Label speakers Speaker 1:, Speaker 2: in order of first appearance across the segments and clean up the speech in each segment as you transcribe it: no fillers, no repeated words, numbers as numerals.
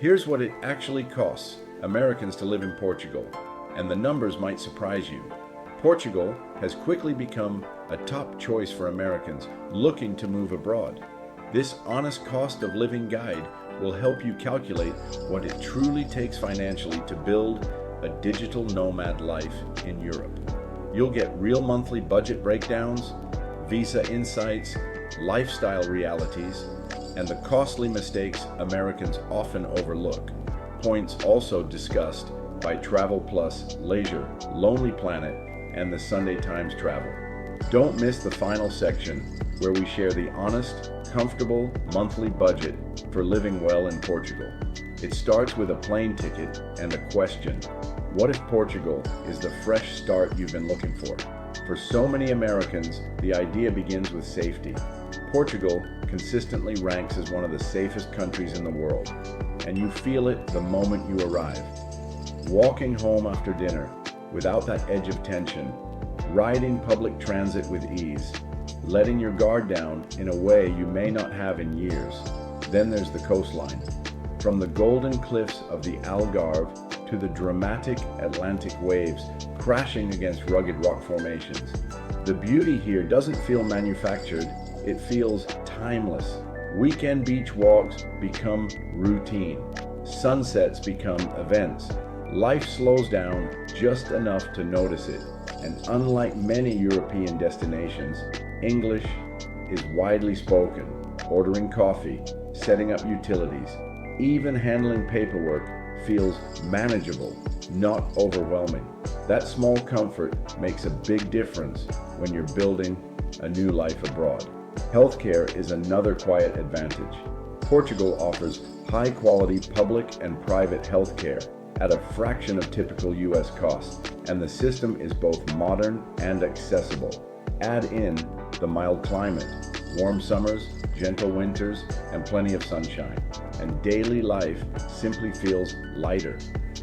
Speaker 1: Here's what it actually costs Americans to live in Portugal, and the numbers might surprise you. Portugal has quickly become a top choice for Americans looking to move abroad. This honest cost of living guide will help you calculate what it truly takes financially to build a digital nomad life in Europe. You'll get real monthly budget breakdowns, visa insights, lifestyle realities, and the costly mistakes Americans often overlook. Points also discussed by Travel Plus, Leisure, Lonely Planet, and the Sunday Times Travel. Don't miss the final section where we share the honest, comfortable monthly budget for living well in Portugal. It starts with a plane ticket and a question: what if Portugal is the fresh start you've been looking for? For so many Americans, the idea begins with safety. Portugal consistently ranks as one of the safest countries in the world, and you feel it the moment you arrive. Walking home after dinner without that edge of tension, riding public transit with ease, letting your guard down in a way you may not have in years. Then there's the coastline. From the golden cliffs of the Algarve to the dramatic Atlantic waves crashing against rugged rock formations. The beauty here doesn't feel manufactured, it feels timeless. Weekend beach walks become routine. Sunsets become events. Life slows down just enough to notice it. And unlike many European destinations, English is widely spoken. Ordering coffee, setting up utilities, even handling paperwork feels manageable, not overwhelming. That small comfort makes a big difference when you're building a new life abroad. Healthcare is another quiet advantage. Portugal offers high-quality public and private healthcare at a fraction of typical US costs, and the system is both modern and accessible. Add in the mild climate, warm summers, gentle winters, and plenty of sunshine, and daily life simply feels lighter.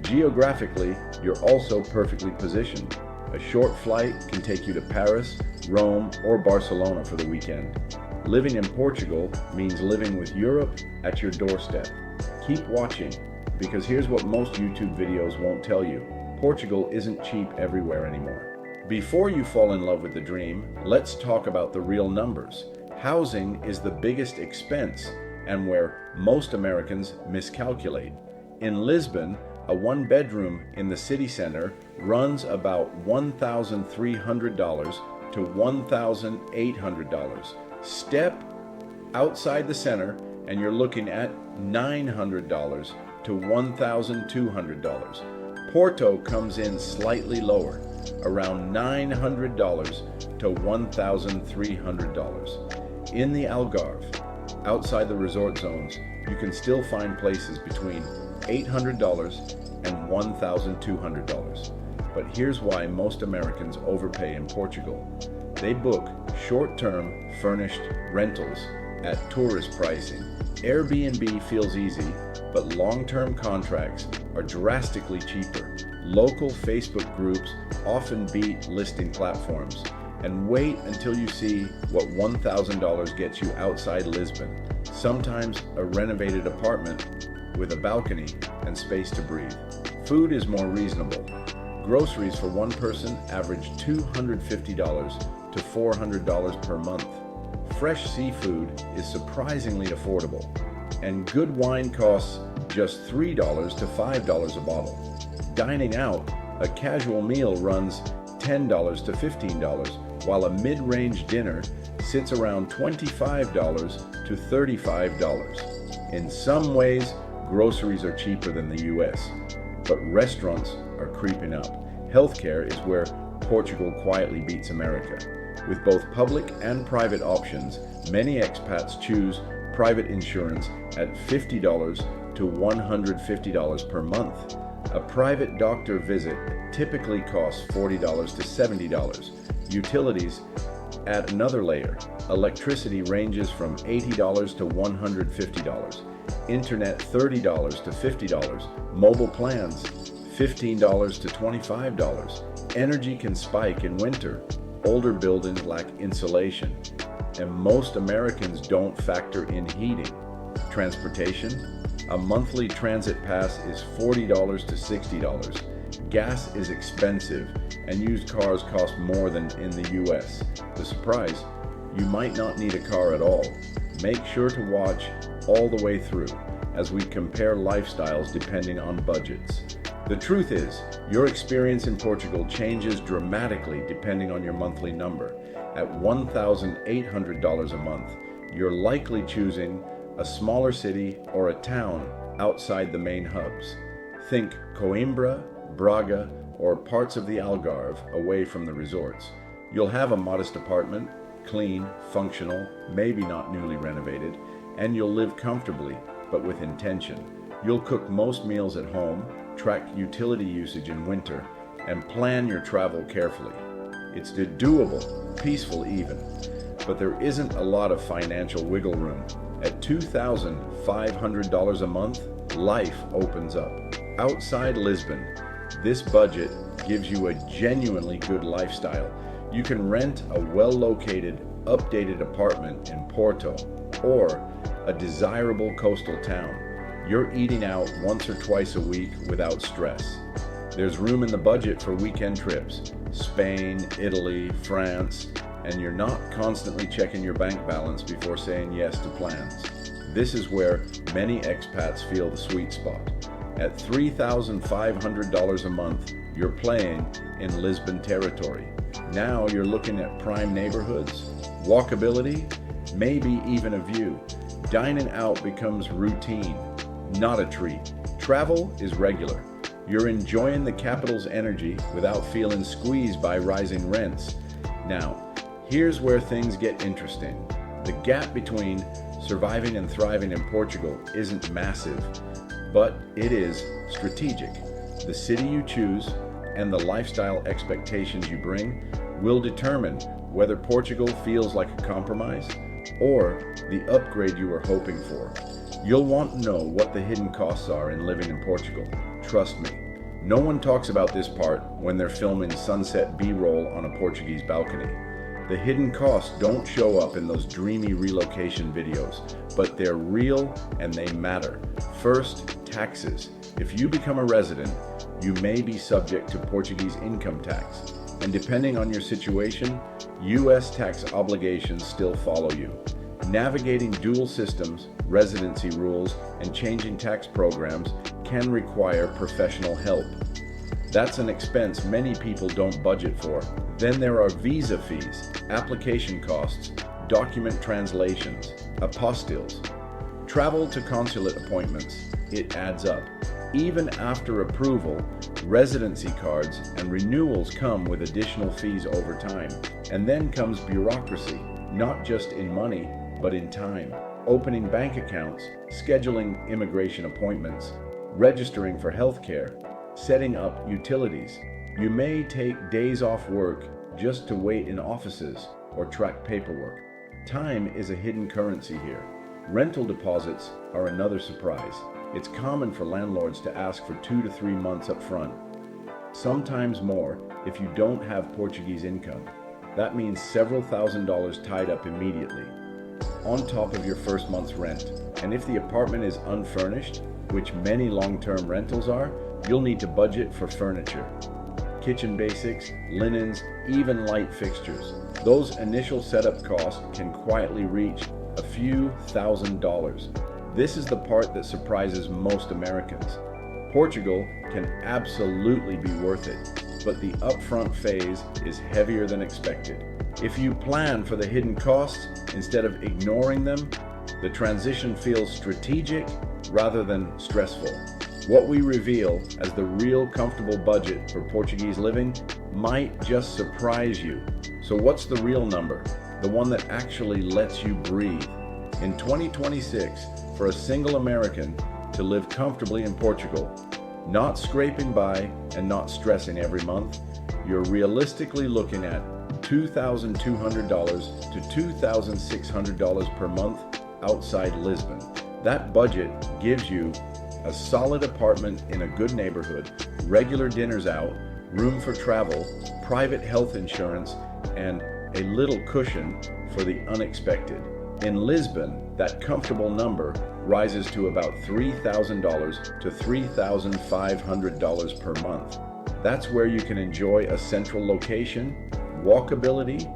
Speaker 1: Geographically, you're also perfectly positioned. A short flight can take you to Paris, Rome, or Barcelona for the weekend. Living in Portugal means living with Europe at your doorstep. Keep watching, because here's what most YouTube videos won't tell you. Portugal isn't cheap everywhere anymore. Before you fall in love with the dream, let's talk about the real numbers. Housing is the biggest expense, and where most Americans miscalculate. In Lisbon, a one-bedroom in the city center runs about $1,300 to $1,800. Step outside the center and you're looking at $900 to $1,200. Porto comes in slightly lower, around $900 to $1,300. In the Algarve, outside the resort zones, you can still find places between $800 and $1,200. But here's why most Americans overpay in Portugal. They book short-term furnished rentals at tourist pricing. Airbnb feels easy, but long-term contracts are drastically cheaper. Local Facebook groups often beat listing platforms. And wait until you see what $1,000 gets you outside Lisbon. Sometimes a renovated apartment with a balcony and space to breathe. Food is more reasonable. Groceries for one person average $250 to $400 per month. Fresh seafood is surprisingly affordable, and good wine costs just $3 to $5 a bottle. Dining out, a casual meal runs $10 to $15, while a mid-range dinner sits around $25 to $35. In some ways, groceries are cheaper than the US, but restaurants are creeping up. Healthcare is where Portugal quietly beats America. With both public and private options, many expats choose private insurance at $50 to $150 per month. A private doctor visit typically costs $40 to $70. Utilities add another layer. Electricity ranges from $80 to $150. Internet $30 to $50. Mobile plans $15 to $25. Energy can spike in winter. Older buildings lack insulation. And most Americans don't factor in heating. Transportation, A monthly transit pass is $40 to $60. Gas is expensive, and used cars cost more than in the US. The surprise, you might not need a car at all. Make sure to watch all the way through as we compare lifestyles depending on budgets. The truth is, your experience in Portugal changes dramatically depending on your monthly number. At $1,800 a month, you're likely choosing a smaller city or a town outside the main hubs. Think Coimbra, Braga, or parts of the Algarve away from the resorts. You'll have a modest apartment, clean, functional, maybe not newly renovated, and you'll live comfortably, but with intention. You'll cook most meals at home, track utility usage in winter, and plan your travel carefully. It's doable, peaceful even, but there isn't a lot of financial wiggle room. At $2,500 a month, life opens up. Outside Lisbon, this budget gives you a genuinely good lifestyle. You can rent a well-located, updated apartment in Porto or a desirable coastal town. You're eating out once or twice a week without stress. There's room in the budget for weekend trips, Spain, Italy, France, and you're not constantly checking your bank balance before saying yes to plans. This is where many expats feel the sweet spot. At $3,500 a month, you're playing in Lisbon territory. Now you're looking at prime neighborhoods, walkability, maybe even a view. Dining out becomes routine, not a treat. Travel is regular. You're enjoying the capital's energy without feeling squeezed by rising rents. Now, here's where things get interesting. The gap between surviving and thriving in Portugal isn't massive, but it is strategic. The city you choose and the lifestyle expectations you bring will determine whether Portugal feels like a compromise or the upgrade you were hoping for. You'll want to know what the hidden costs are in living in Portugal. Trust me, no one talks about this part when they're filming sunset B-roll on a Portuguese balcony. The hidden costs don't show up in those dreamy relocation videos, but they're real and they matter. First, taxes. If you become a resident, you may be subject to Portuguese income tax, and depending on your situation, US tax obligations still follow you. Navigating dual systems, residency rules, and changing tax programs can require professional help. That's an expense many people don't budget for. Then there are visa fees, application costs, document translations, apostilles, travel to consulate appointments. It adds up. Even after approval, residency cards and renewals come with additional fees over time. And then comes bureaucracy, not just in money, but in time. Opening bank accounts, scheduling immigration appointments, registering for healthcare, setting up utilities. You may take days off work just to wait in offices or track paperwork. Time is a hidden currency here. Rental deposits are another surprise. It's common for landlords to ask for 2 to 3 months up front, sometimes more if you don't have Portuguese income. That means several $1,000s tied up immediately, on top of your first month's rent. And if the apartment is unfurnished, which many long-term rentals are, you'll need to budget for furniture, kitchen basics, linens, even light fixtures. Those initial setup costs can quietly reach a few $1,000s. This is the part that surprises most Americans. Portugal can absolutely be worth it, but the upfront phase is heavier than expected. If you plan for the hidden costs instead of ignoring them, the transition feels strategic rather than stressful. What we reveal as the real comfortable budget for Portuguese living might just surprise you. So what's the real number? The one that actually lets you breathe. In 2026, for a single American to live comfortably in Portugal, not scraping by and not stressing every month, you're realistically looking at $2,200 to $2,600 per month outside Lisbon. That budget gives you a solid apartment in a good neighborhood, regular dinners out, room for travel, private health insurance, and a little cushion for the unexpected. In Lisbon, that comfortable number rises to about $3,000 to $3,500 per month. That's where you can enjoy a central location, walkability,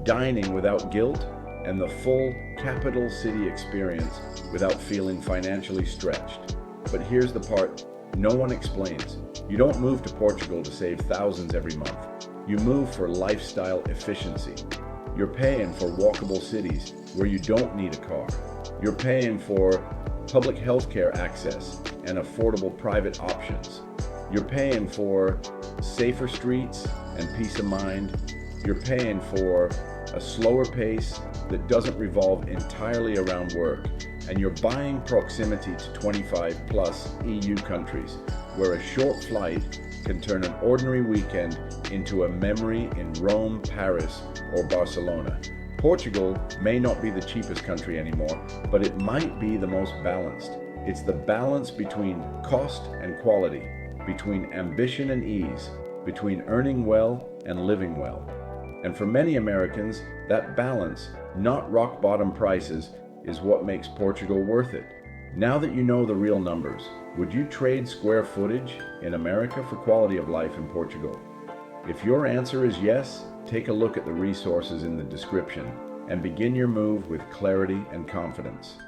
Speaker 1: dining without guilt, and the full capital city experience without feeling financially stretched. But here's the part no one explains. You don't move to Portugal to save thousands every month. You move for lifestyle efficiency. You're paying for walkable cities where you don't need a car. You're paying for public healthcare access and affordable private options. You're paying for safer streets and peace of mind. You're paying for a slower pace that doesn't revolve entirely around work. And you're buying proximity to 25 plus EU countries, where a short flight can turn an ordinary weekend into a memory in Rome, Paris, or Barcelona. Portugal may not be the cheapest country anymore, but it might be the most balanced. It's the balance between cost and quality, between ambition and ease, between earning well and living well. And for many Americans, that balance, not rock bottom prices, is what makes Portugal worth it. Now that you know the real numbers, would you trade square footage in America for quality of life in Portugal? If your answer is yes, take a look at the resources in the description and begin your move with clarity and confidence.